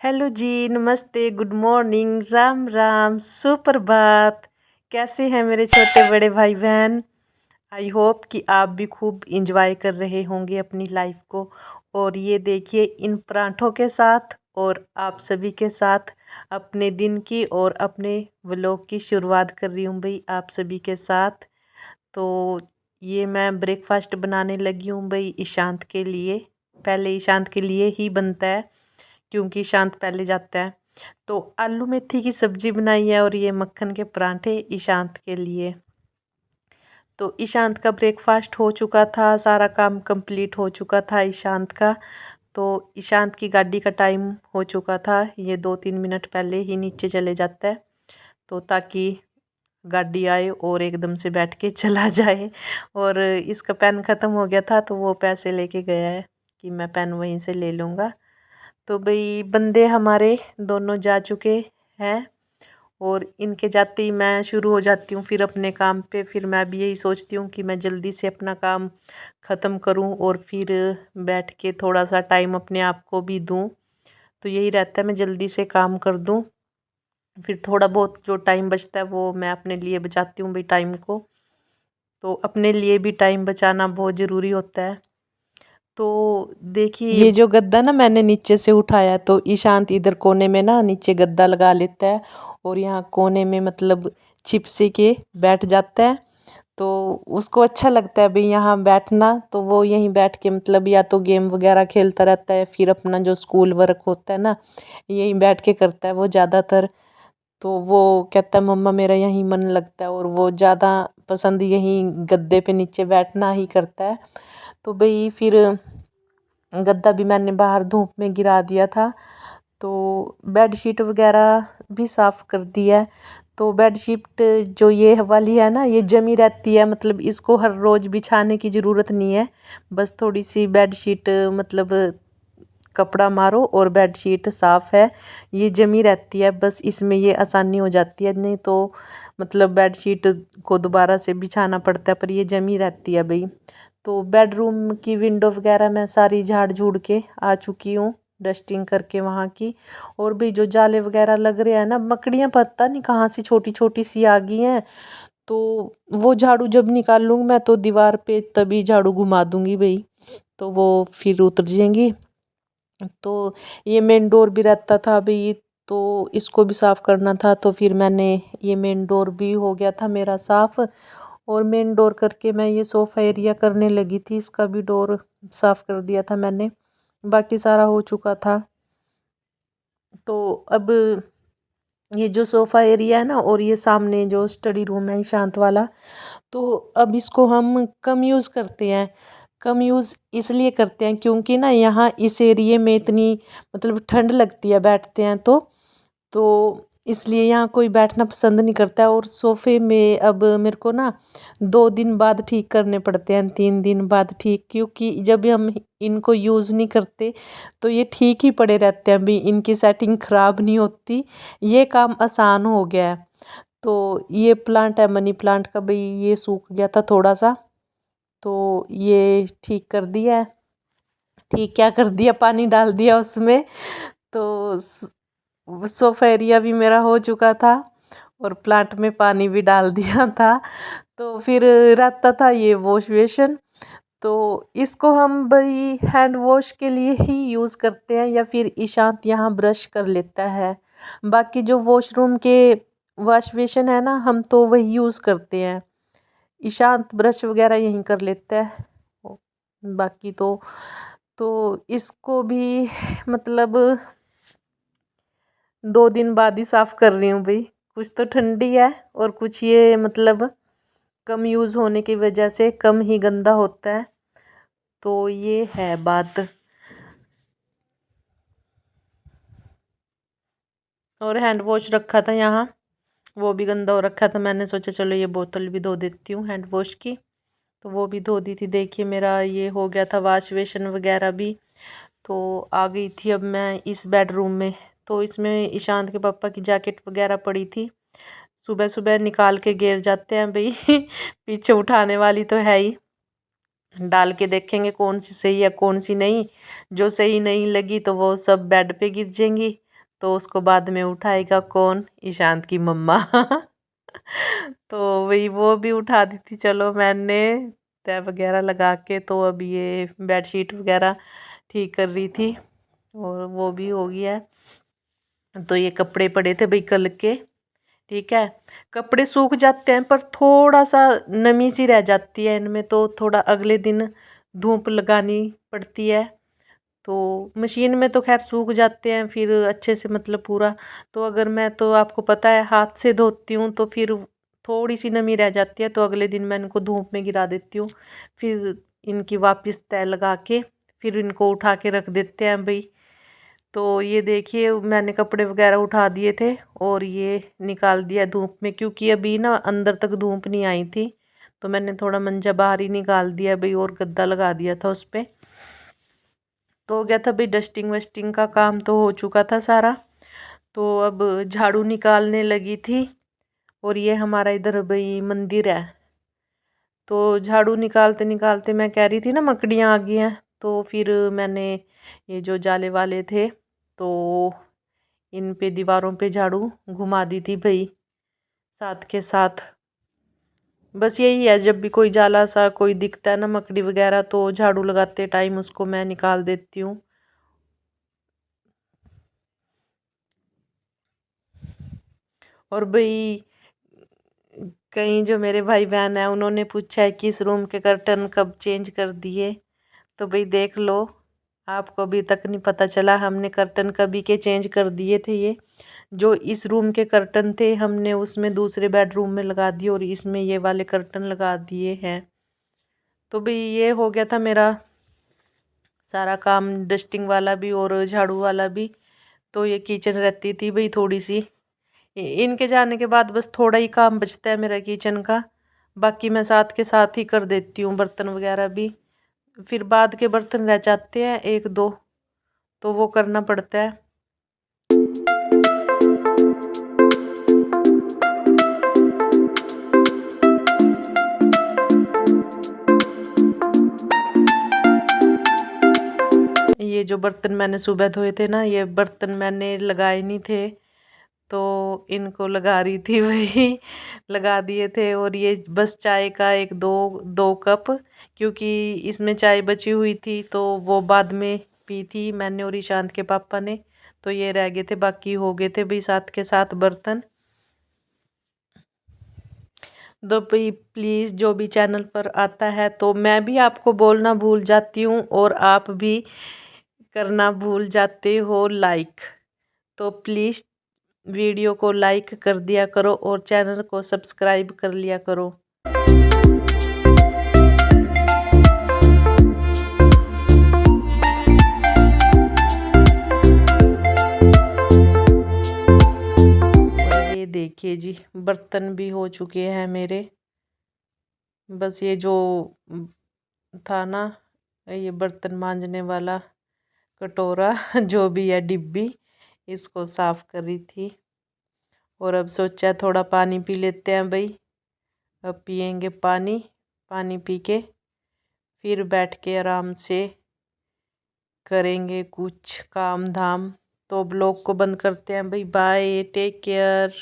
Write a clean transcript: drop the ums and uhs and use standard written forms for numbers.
Hello जी, नमस्ते, good morning, Ram Ram, सुप्रभात। कैसे हैं मेरे छोटे बड़े भाई बहन? आई होप कि आप भी खूब इंजॉय कर रहे होंगे अपनी लाइफ को। और ये देखिए इन पराठों के साथ और आप सभी के साथ अपने दिन की और अपने व्लॉग की शुरुआत कर रही हूँ भाई आप सभी के साथ। तो ये मैं ब्रेकफास्ट बनाने लगी हूँ भाई ईशांत के लिए। पहले ईशांत के लिए ही बनता है क्योंकि ईशांत पहले जाता है। तो आलू मेथी की सब्जी बनाई है और ये मक्खन के परांठे ईशांत के लिए। तो ईशांत का ब्रेकफास्ट हो चुका था, सारा काम कंप्लीट हो चुका था ईशांत का। तो ईशांत की गाड़ी का टाइम हो चुका था, ये 2-3 मिनट पहले ही नीचे चले जाता है तो ताकि गाड़ी आए और एकदम से बैठ के चला जाए। और इसका पेन ख़त्म हो गया था तो वो पैसे लेके गया है कि मैं पेन वहीं से ले लूँगा। तो भाई बंदे हमारे दोनों जा चुके हैं और इनके जाते ही मैं शुरू हो जाती हूँ फिर अपने काम पे। फिर मैं भी यही सोचती हूँ कि मैं जल्दी से अपना काम ख़त्म करूँ और फिर बैठ के थोड़ा सा टाइम अपने आप को भी दूँ। तो यही रहता है मैं जल्दी से काम कर दूँ, फिर थोड़ा बहुत जो टाइम बचता है वो मैं अपने लिए बचाती हूँ भाई टाइम को। तो अपने लिए भी टाइम बचाना बहुत ज़रूरी होता है। तो देखिए ये जो गद्दा ना मैंने नीचे से उठाया तो ईशांत इधर कोने में ना नीचे गद्दा लगा लेता है और यहाँ कोने में मतलब छिपसे के बैठ जाता है। तो उसको अच्छा लगता है भाई यहाँ बैठना, तो वो यहीं बैठ के मतलब या तो गेम वगैरह खेलता रहता है, फिर अपना जो स्कूल वर्क होता है ना यहीं बैठ के करता है वो ज़्यादातर। तो वो कहता है मम्मा मेरा यहीं मन लगता है और वो ज़्यादा पसंद यहीं गद्दे पे नीचे बैठना ही करता है। तो भाई फिर गद्दा भी मैंने बाहर धूप में गिरा दिया था। तो बेडशीट वगैरह भी साफ़ कर दिया है। तो बेडशीट जो ये वाली है ना ये जमी रहती है, मतलब इसको हर रोज़ बिछाने की ज़रूरत नहीं है। बस थोड़ी सी बेडशीट मतलब कपड़ा मारो और बेडशीट साफ़ है, ये जमी रहती है, बस इसमें ये आसानी हो जाती है। नहीं तो मतलब बेडशीट को दोबारा से बिछाना पड़ता है, पर ये जमी रहती है भाई। तो बेडरूम की विंडो वगैरह मैं सारी झाड़ झूड़ के आ चुकी हूँ, डस्टिंग करके वहाँ की। और भी जो जाले वगैरह लग रहे हैं ना, मकड़ियाँ पता नहीं कहाँ से छोटी छोटी सी आ गई हैं। तो वो झाड़ू जब निकाल लूँगी मैं तो दीवार पे तभी झाड़ू घुमा दूँगी भाई, तो वो फिर उतर जाएंगी। तो ये मेन डोर भी रहता था भाई, तो इसको भी साफ़ करना था। तो फिर मैंने ये मेन डोर भी हो गया था मेरा साफ़, और मेन डोर करके मैं ये सोफ़ा एरिया करने लगी थी, इसका भी डोर साफ़ कर दिया था मैंने, बाकी सारा हो चुका था। तो अब ये जो सोफ़ा एरिया है ना और ये सामने जो स्टडी रूम है शांत वाला, तो अब इसको हम कम यूज़ करते हैं। कम यूज़ इसलिए करते हैं क्योंकि ना यहाँ इस एरिए में इतनी मतलब ठंड लगती है बैठते हैं तो इसलिए यहाँ कोई बैठना पसंद नहीं करता है। और सोफ़े में अब मेरे को ना 2 दिन बाद ठीक करने पड़ते हैं, 3 दिन बाद ठीक, क्योंकि जब हम इनको यूज़ नहीं करते तो ये ठीक ही पड़े रहते हैं भाई, इनकी सेटिंग ख़राब नहीं होती, ये काम आसान हो गया है। तो ये प्लांट है मनी प्लांट का भाई, ये सूख गया था थोड़ा सा, तो ये ठीक कर दिया है। ठीक क्या कर दिया, पानी डाल दिया उसमें। तो सोफ़ा एरिया भी मेरा हो चुका था और प्लांट में पानी भी डाल दिया था। तो फिर रहता था ये वॉश बेसिन, तो इसको हम भाई हैंड वॉश के लिए ही यूज़ करते हैं, या फिर ईशांत यहाँ ब्रश कर लेता है। बाकी जो वॉशरूम के वॉश बेसिन है ना हम तो वही यूज़ करते हैं, ईशांत ब्रश वगैरह यहीं कर लेता है। बाकी तो इसको भी मतलब 2 दिन बाद ही साफ़ कर रही हूँ भाई, कुछ तो ठंडी है और कुछ ये मतलब कम यूज़ होने की वजह से कम ही गंदा होता है, तो ये है बात। और हैंड वॉश रखा था यहाँ, वो भी गंदा हो रखा था, मैंने सोचा चलो ये बोतल भी धो देती हूँ हैंड वॉश की, तो वो भी धो दी थी। देखिए मेरा ये हो गया था वॉश बेसिन वगैरह भी। तो आ गई थी अब मैं इस बेडरूम में, तो इसमें ईशांत के पापा की जैकेट वगैरह पड़ी थी, सुबह सुबह निकाल के गिर जाते हैं भाई पीछे उठाने वाली तो है ही, डाल के देखेंगे कौन सी सही है कौन सी नहीं। जो सही नहीं लगी तो वो सब बेड पे गिर जाएंगी, तो उसको बाद में उठाएगा कौन? ईशांत की मम्मा। तो वही वो भी उठा दी थी। चलो मैंने तह वगैरह लगा के तो अब ये बेडशीट वगैरह ठीक कर रही थी और वो भी हो गया है। तो ये कपड़े पड़े थे भाई कल के, ठीक है। कपड़े सूख जाते हैं पर थोड़ा सा नमी सी रह जाती है इनमें, तो थोड़ा अगले दिन धूप लगानी पड़ती है। तो मशीन में तो खैर सूख जाते हैं फिर अच्छे से, मतलब पूरा। तो अगर मैं, तो आपको पता है, हाथ से धोती हूँ तो फिर थोड़ी सी नमी रह जाती है, तो अगले दिन मैं इनको धूप में गिरा देती हूँ। फिर इनकी वापस तय लगा के फिर इनको उठा के रख देते हैं भाई। तो ये देखिए मैंने कपड़े वगैरह उठा दिए थे और ये निकाल दिया धूप में, क्योंकि अभी ना अंदर तक धूप नहीं आई थी। तो मैंने थोड़ा मंजा बाहर ही निकाल दिया भाई और गद्दा लगा दिया था उस पर। तो हो गया था भाई, डस्टिंग वस्टिंग का काम तो हो चुका था सारा। तो अब झाड़ू निकालने लगी थी। और ये हमारा इधर भाई मंदिर है। तो झाड़ू निकालते निकालते मैं कह रही थी ना मकड़ियाँ आ गई हैं, तो फिर मैंने ये जो जाले वाले थे तो इन पे दीवारों पे झाड़ू घुमा दी थी भाई साथ के साथ। बस यही है, जब भी कोई जाला सा कोई दिखता है ना मकड़ी वगैरह, तो झाड़ू लगाते टाइम उसको मैं निकाल देती हूँ। और भाई कहीं जो मेरे भाई बहन है उन्होंने पूछा है कि इस रूम के कर्टन कब चेंज कर दिए। तो भाई देख लो, आपको अभी तक नहीं पता चला, हमने कर्टन कभी के चेंज कर दिए थे। ये जो इस रूम के कर्टन थे हमने उसमें दूसरे बेडरूम में लगा दिए और इसमें ये वाले कर्टन लगा दिए हैं। तो भाई ये हो गया था मेरा सारा काम, डस्टिंग वाला भी और झाड़ू वाला भी। तो ये किचन रहती थी भाई थोड़ी सी, इनके जाने के बाद बस थोड़ा ही काम बचता है मेरा किचन का। बाकी मैं साथ के साथ ही कर देती हूँ, बर्तन वगैरह भी। फिर बाद के बर्तन रह जाते हैं एक दो, तो वो करना पड़ता है। ये जो बर्तन मैंने सुबह धोए थे ना, ये बर्तन मैंने लगाए नहीं थे, तो इनको लगा रही थी वही। लगा दिए थे। और ये बस चाय का एक दो दो कप, क्योंकि इसमें चाय बची हुई थी तो वो बाद में पी थी मैंने और ईशांत के पापा ने। तो ये रह गए थे, बाकी हो गए थे भाई साथ के साथ बर्तन। तो भाई प्लीज़ जो भी चैनल पर आता है, तो मैं भी आपको बोलना भूल जाती हूँ और आप भी करना भूल जाते हो लाइक। तो प्लीज़ वीडियो को लाइक कर दिया करो और चैनल को सब्सक्राइब कर लिया करो। और ये देखिए जी, बर्तन भी हो चुके हैं मेरे। बस ये जो था ना, ये बर्तन मांजने वाला कटोरा जो भी है डिब्बी, इसको साफ करी थी। और अब सोचा थोड़ा पानी पी लेते हैं भाई। अब पियेंगे पानी, पानी पी के फिर बैठ के आराम से करेंगे कुछ काम धाम। तो ब्लॉग को बंद करते हैं भाई। Bye, take care.